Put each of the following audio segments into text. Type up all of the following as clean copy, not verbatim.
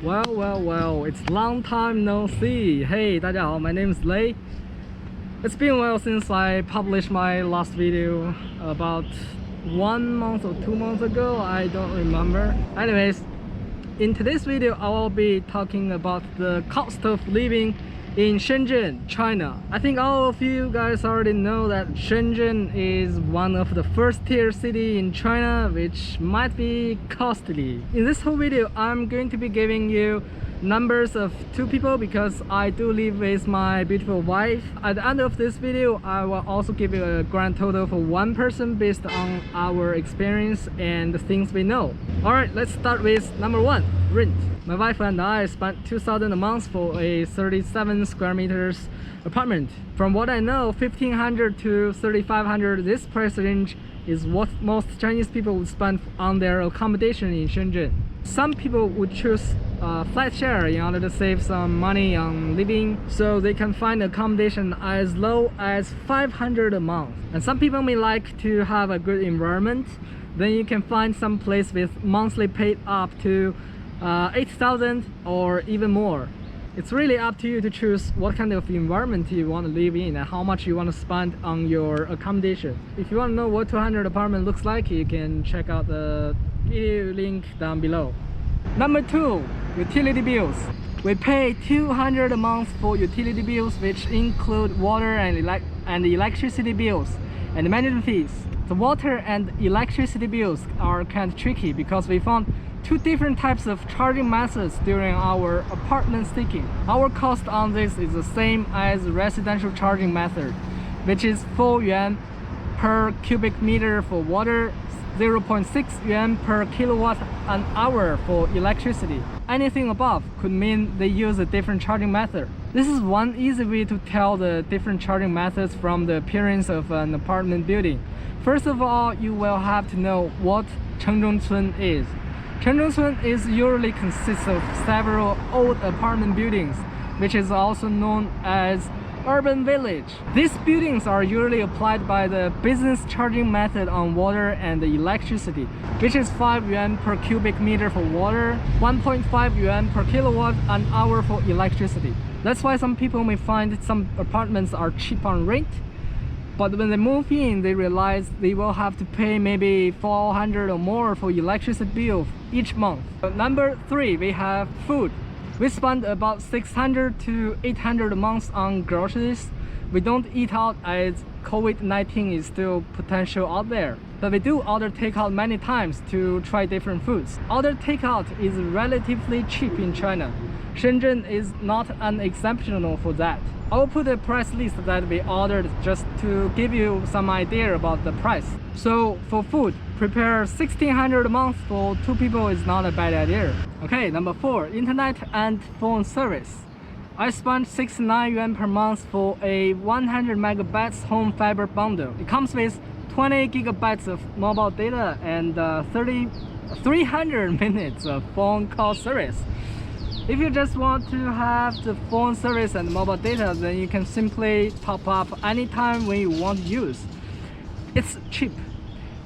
Well, it's long time no see. Hey, 大家好, my name is Lei. It's been a while since I published my last video about 1 month or 2 months ago, I don't remember. Anyways, in today's video, I will be talking about the cost of living in Shenzhen, China. I think all of you guys already know that Shenzhen is one of the first tier city in China, which might be costly. In this whole video, I'm going to be giving you numbers of 2 people because I do live with my beautiful wife. At the end of this video, I will also give you a grand total for 1 person based on our experience and the things we know. Alright, let's start with number 1, rent. My wife and I spent 2,000 a month for a 37 square meters apartment. From what I know, 1,500 to 3,500, this price range is what most Chinese people would spend on their accommodation in Shenzhen. Some people would choose flat share in order to save some money on living, so they can find accommodation as low as 500 a month. And some people may like to have a good environment, then you can find some place with monthly paid up to 8,000 or even more. It's really up to you to choose what kind of environment you want to live in and how much you want to spend on your accommodation. If you want to know what 200 apartment looks like, you can check out the video link down below. Number 2, utility bills. We pay 200 a month for utility bills, which include water and electricity bills and management fees. The water and electricity bills are kind of tricky because we found 2 different types of charging methods during our apartment staking. Our cost on this is the same as residential charging method, which is 4 yuan per cubic meter for water, 0.6 yuan per kilowatt an hour for electricity. Anything above could mean they use a different charging method. This is one easy way to tell the different charging methods from the appearance of an apartment building. First of all, you will have to know what Chengzhongcun is. Chengzhongcun is usually consists of several old apartment buildings, which is also known as urban village. These buildings are usually applied by the business charging method on water and electricity, which is 5 yuan per cubic meter for water, 1.5 yuan per kilowatt an hour for electricity. That's why some people may find some apartments are cheap on rent, but when they move in, they realize they will have to pay maybe 400 or more for electricity bill each month. Number 3, we have food. We spend about 600 to 800 a month on groceries. We don't eat out as COVID-19 is still potential out there, but we do order takeout many times to try different foods. Order takeout is relatively cheap in China. Shenzhen is not an exception for that. I will put a price list that we ordered just to give you some idea about the price. So for food, prepare 1,600 a month for 2 people is not a bad idea. Okay, number 4, internet and phone service. I spent 69 yuan per month for a 100 megabytes home fiber bundle. It comes with 20 gigabytes of mobile data and 300 minutes of phone call service. If you just want to have the phone service and mobile data, then you can simply top up anytime when you want to use. It's cheap.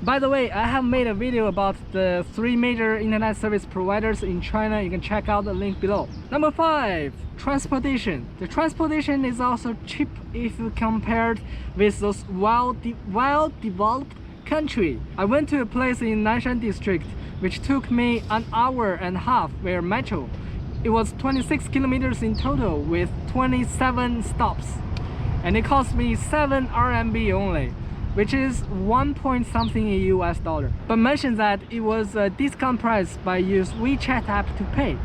By the way, I have made a video about the 3 major internet service providers in China. You can check out the link below. Number 5, transportation. The transportation is also cheap if you compared with those well-developed country. I went to a place in Nanshan district which took me an hour and a half via metro. It was 26 kilometers in total with 27 stops, and it cost me 7 RMB only, which is 1 point something in US dollar. But mention that it was a discount price by use WeChat app to pay.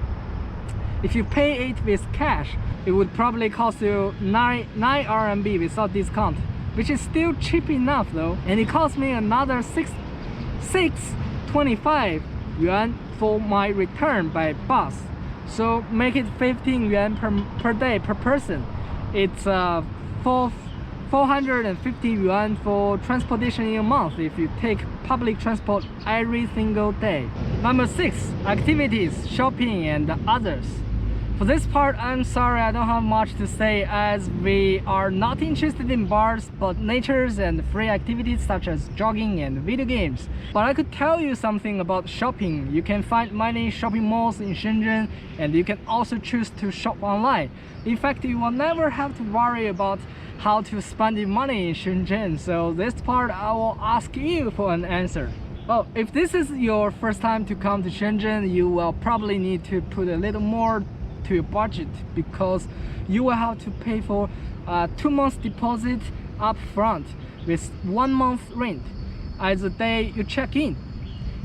If you pay it with cash, it would probably cost you 9 RMB without discount, which is still cheap enough though. And it cost me another 625 yuan for my return by bus. So make it 15 yuan per day per person. It's 450 yuan for transportation in a month if you take public transport every single day. Number 6, activities, shopping and others. For this part, I'm sorry I don't have much to say as we are not interested in bars but natures and free activities such as jogging and video games. But I could tell you something about shopping. You can find many shopping malls in Shenzhen and you can also choose to shop online. In fact, you will never have to worry about how to spend your money in Shenzhen. So this part I will ask you for an answer. Well, if this is your first time to come to Shenzhen, you will probably need to put a little more to your budget because you will have to pay for 2 months deposit up front with 1 month rent as the day you check in,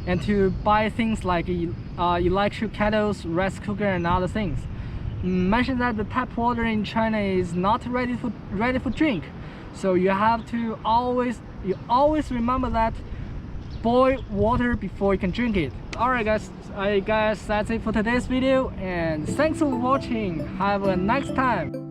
and to buy things like electric kettles, rice cooker and other things. Mention that the tap water in China is not ready for drink, so you have to always remember that boil water before you can drink it. Alright guys, I guess that's it for today's video and thanks for watching. Have a nice time.